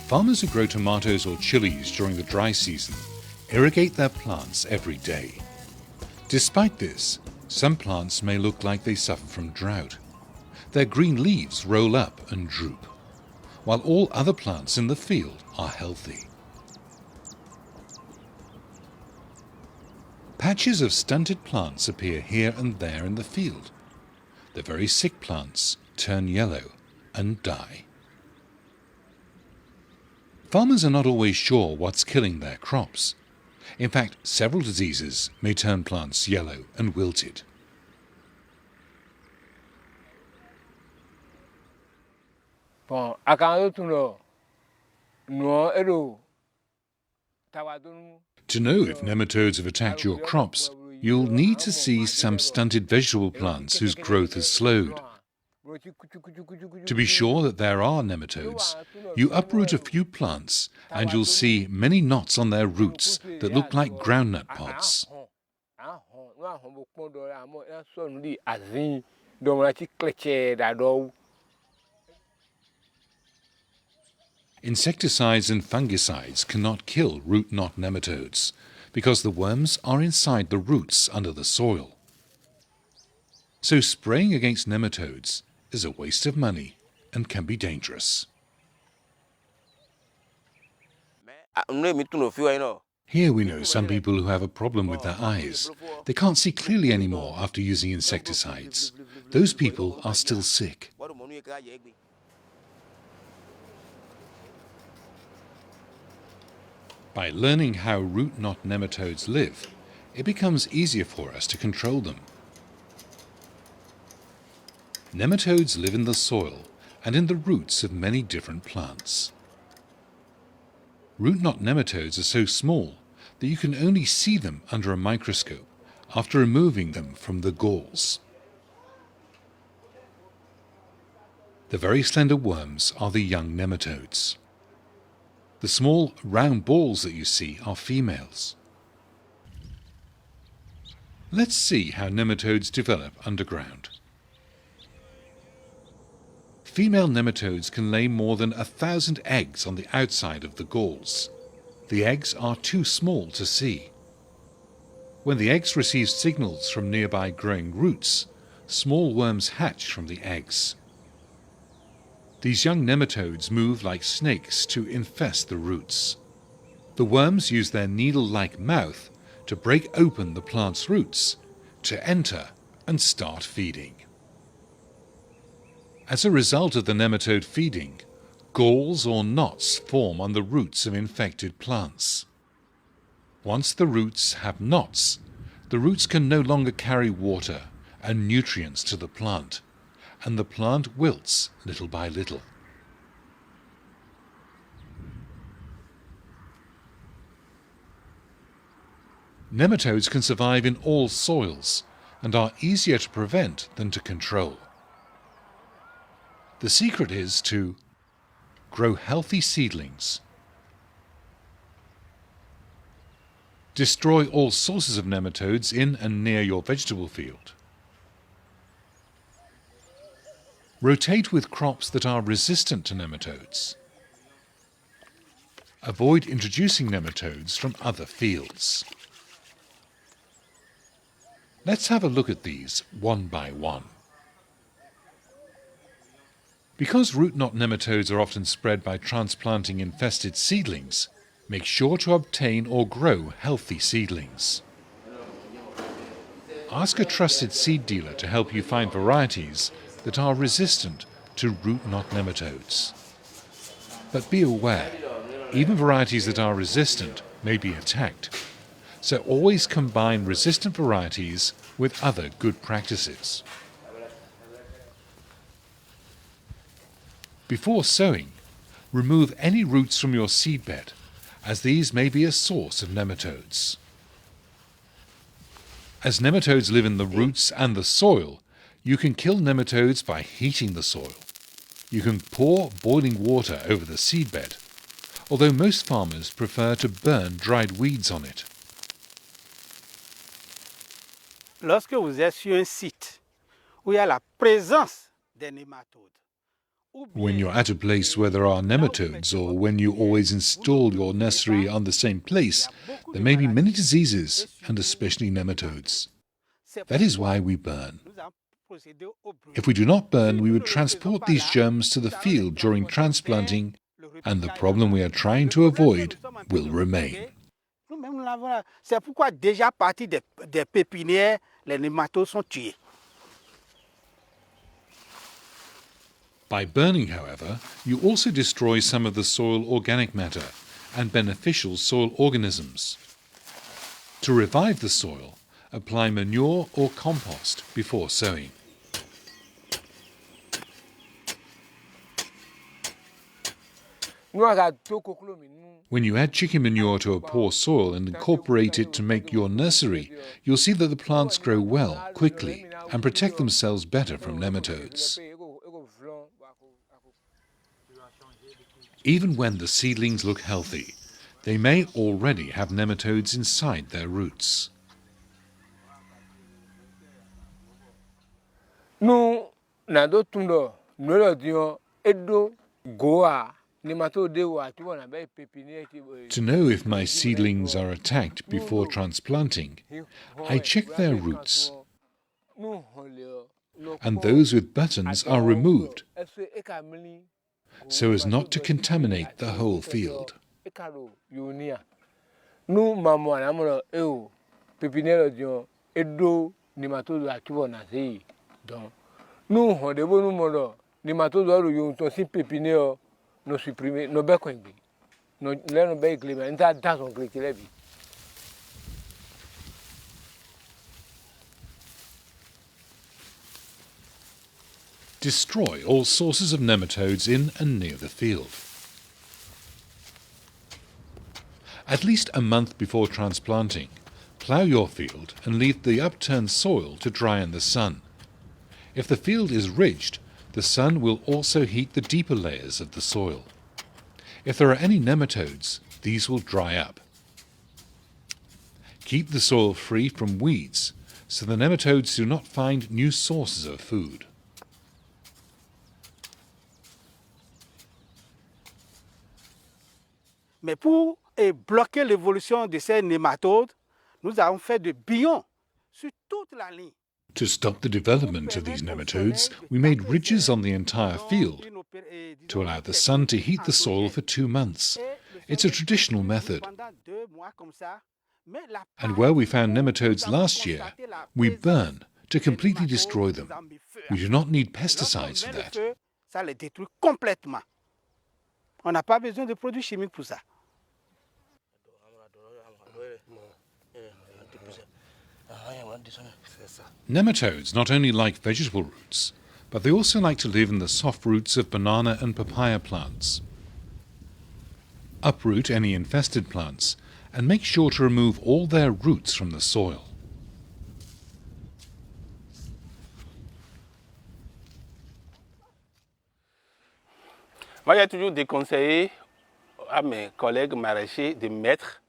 Farmers who grow tomatoes or chilies during the dry season irrigate their plants every day. Despite this, some plants may look like they suffer from drought. Their green leaves roll up and droop, while all other plants in the field are healthy. Patches of stunted plants appear here and there in the field. The very sick plants turn yellow and die. Farmers are not always sure what's killing their crops. In fact, several diseases may turn plants yellow and wilted. To know if nematodes have attacked your crops, you'll need to see some stunted vegetable plants whose growth has slowed. To be sure that there are nematodes, you uproot a few plants and you'll see many knots on their roots that look like groundnut pods. Insecticides and fungicides cannot kill root knot nematodes because the worms are inside the roots under the soil. So spraying against nematodes is a waste of money and can be dangerous. Here we know some people who have a problem with their eyes. They can't see clearly anymore after using insecticides. Those people are still sick. By learning how root knot nematodes live, it becomes easier for us to control them. Nematodes live in the soil and in the roots of many different plants. Root knot nematodes are so small that you can only see them under a microscope after removing them from the galls. The very slender worms are the young nematodes. The small round balls that you see are females. Let's see how nematodes develop underground. Female nematodes can lay more than 1,000 eggs on the outside of the galls. The eggs are too small to see. When the eggs receive signals from nearby growing roots, small worms hatch from the eggs. These young nematodes move like snakes to infest the roots. The worms use their needle-like mouth to break open the plant's roots, to enter and start feeding. As a result of the nematode feeding, galls or knots form on the roots of infected plants. Once the roots have knots, the roots can no longer carry water and nutrients to the plant, and the plant wilts little by little. Nematodes can survive in all soils and are easier to prevent than to control. The secret is to grow healthy seedlings, destroy all sources of nematodes in and near your vegetable field, rotate with crops that are resistant to nematodes, avoid introducing nematodes from other fields. Let's have a look at these one by one. Because root knot nematodes are often spread by transplanting infested seedlings, make sure to obtain or grow healthy seedlings. Ask a trusted seed dealer to help you find varieties that are resistant to root knot nematodes. But be aware, even varieties that are resistant may be attacked, so always combine resistant varieties with other good practices. Before sowing, remove any roots from your seedbed, as these may be a source of nematodes. As nematodes live in the roots and the soil, you can kill nematodes by heating the soil. You can pour boiling water over the seedbed, although most farmers prefer to burn dried weeds on it. Lorsque vous êtes sur un site où il y a la présence des nématodes, When you're at a place where there are nematodes, or when you always install your nursery on the same place, there may be many diseases, and especially nematodes. That is why we burn. If we do not burn, we would transport these germs to the field during transplanting, and the problem we are trying to avoid will remain. C'est pourquoi déjà à partir des pépinières, les nématodes sont tués. By burning, however, you also destroy some of the soil organic matter and beneficial soil organisms. To revive the soil, apply manure or compost before sowing. When you add chicken manure to a poor soil and incorporate it to make your nursery, you'll see that the plants grow well, quickly, and protect themselves better from nematodes. Even when the seedlings look healthy, they may already have nematodes inside their roots. To know if my seedlings are attacked before transplanting, I check their roots, and those with buttons are removed so as not to contaminate the whole field. Destroy all sources of nematodes in and near the field. At least a month before transplanting, plough your field and leave the upturned soil to dry in the sun. If the field is ridged, the sun will also heat the deeper layers of the soil. If there are any nematodes, these will dry up. Keep the soil free from weeds so the nematodes do not find new sources of food. Mais pour bloquer l'évolution de ces nématodes, nous avons fait des billons sur toute la ligne. To stop the development of these nematodes, we made ridges on the entire field to allow the sun to heat the soil for 2 months. It's a traditional method. And where we found nematodes last year, we burn to completely destroy them. We do not need pesticides for that. Ça les détruit complètement. On n'a pas besoin de produits chimiques pour ça. Nematodes not only like vegetable roots, but they also like to live in the soft roots of banana and papaya plants. Uproot any infested plants and make sure to remove all their roots from the soil. Moi, j'ai toujours déconseillé à mes collègues maraîchers de mettre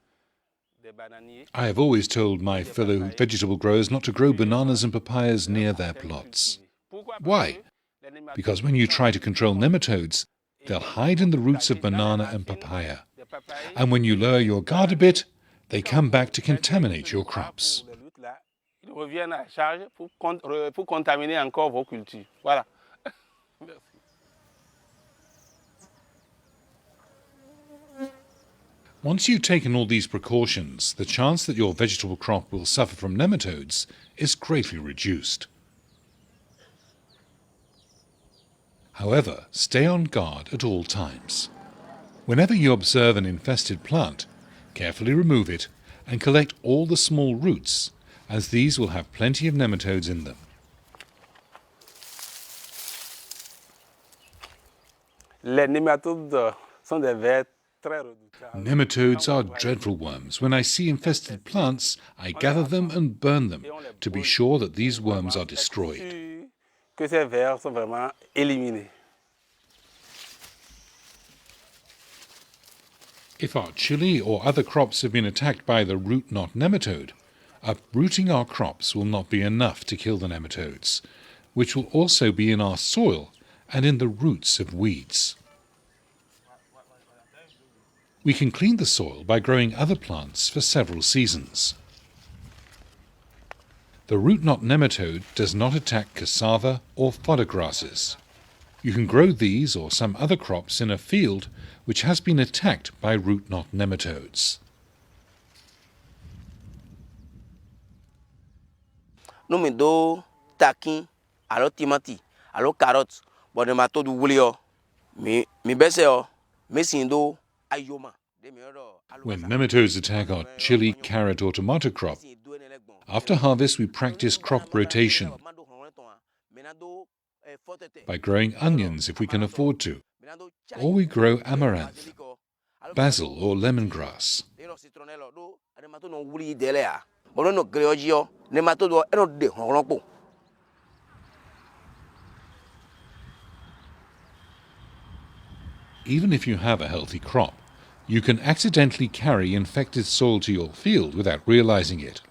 des bananiers. I have always told my fellow vegetable growers not to grow bananas and papayas near their plots. Why? Because when you try to control nematodes, they'll hide in the roots of banana and papaya. And when you lower your guard a bit, they come back to contaminate your crops. Ils reviennent à charge pour contaminer encore vos cultures. Voilà. Once you've taken all these precautions, the chance that your vegetable crop will suffer from nematodes is greatly reduced. However, stay on guard at all times. Whenever you observe an infested plant, carefully remove it and collect all the small roots, as these will have plenty of nematodes in them. Les nématodes sont des vers très redoutables. Nematodes are dreadful worms. When I see infested plants, I gather them and burn them to be sure that these worms are destroyed. Que ces vers sont vraiment éliminés. If our chili or other crops have been attacked by the root knot nematode, uprooting our crops will not be enough to kill the nematodes, which will also be in our soil and in the roots of weeds. We can clean the soil by growing other plants for several seasons. The root knot nematode does not attack cassava or fodder grasses. You can grow these or some other crops in a field which has been attacked by root knot nematodes. Nous do taquin, alors timati, alors carotte, bon nematode wulio, mi beseo, mi sindo ayoma. When nematodes attack our chili, carrot or tomato crop, after harvest we practice crop rotation by growing onions if we can afford to, or we grow amaranth, basil or lemongrass. Even if you have a healthy crop, you can accidentally carry infected soil to your field without realizing it.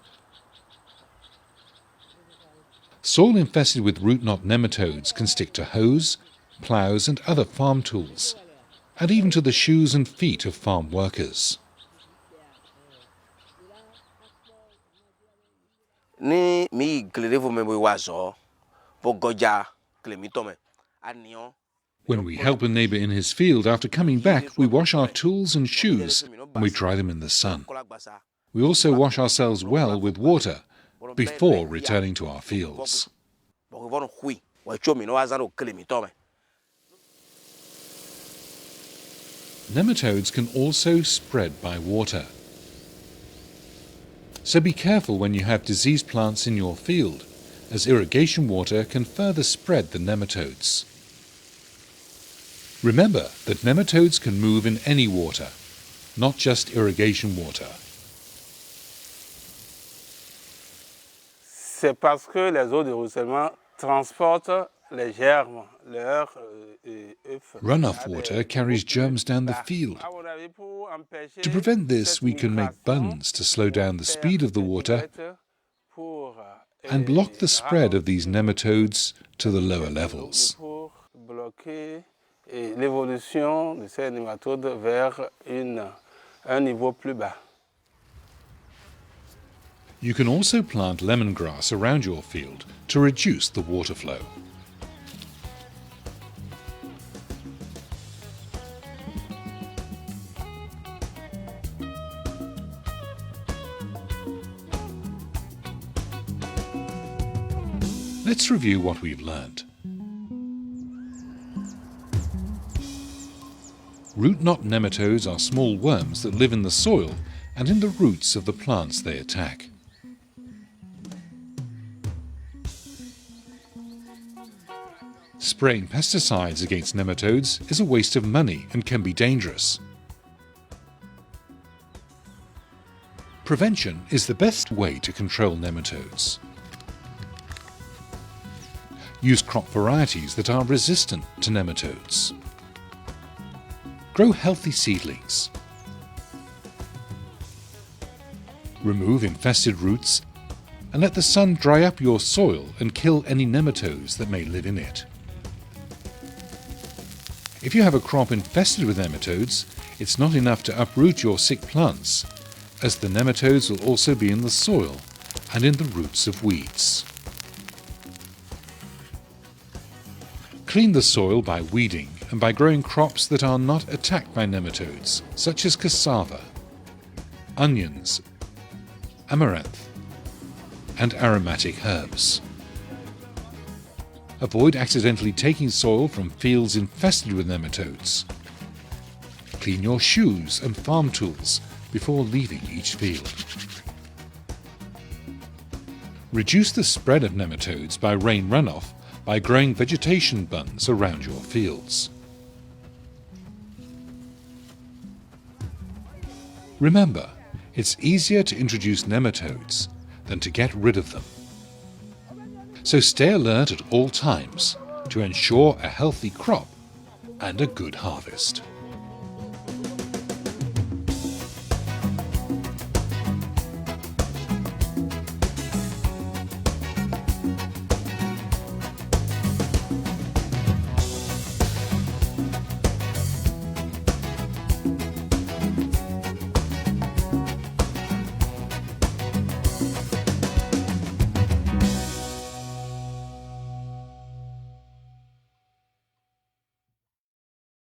Soil infested with root knot nematodes can stick to hoes, plows and other farm tools, and even to the shoes and feet of farm workers. When we help a neighbor in his field, after coming back, we wash our tools and shoes and we dry them in the sun. We also wash ourselves well with water before returning to our fields. Nematodes can also spread by water. So be careful when you have diseased plants in your field, as irrigation water can further spread the nematodes. Remember that nematodes can move in any water, not just irrigation water. C'est parce que les eaux de ruissellement transportent les germes, leurs œufs. Runoff water carries germs down the field. To prevent this, we can make bunds to slow down the speed of the water and block the spread of these nematodes to the lower levels. L'évolution de ces nématodes vers un niveau plus bas. You can also plant lemongrass around your field to reduce the water flow. Let's review what we've learned. Root knot nematodes are small worms that live in the soil and in the roots of the plants they attack. Spraying pesticides against nematodes is a waste of money and can be dangerous. Prevention is the best way to control nematodes. Use crop varieties that are resistant to nematodes. Grow healthy seedlings. Remove infested roots and let the sun dry up your soil and kill any nematodes that may live in it. If you have a crop infested with nematodes, it's not enough to uproot your sick plants, as the nematodes will also be in the soil and in the roots of weeds. Clean the soil by weeding and by growing crops that are not attacked by nematodes, such as cassava, onions, amaranth, and aromatic herbs. Avoid accidentally taking soil from fields infested with nematodes. Clean your shoes and farm tools before leaving each field. Reduce the spread of nematodes by rain runoff by growing vegetation bunds around your fields. Remember, it's easier to introduce nematodes than to get rid of them. So stay alert at all times to ensure a healthy crop and a good harvest.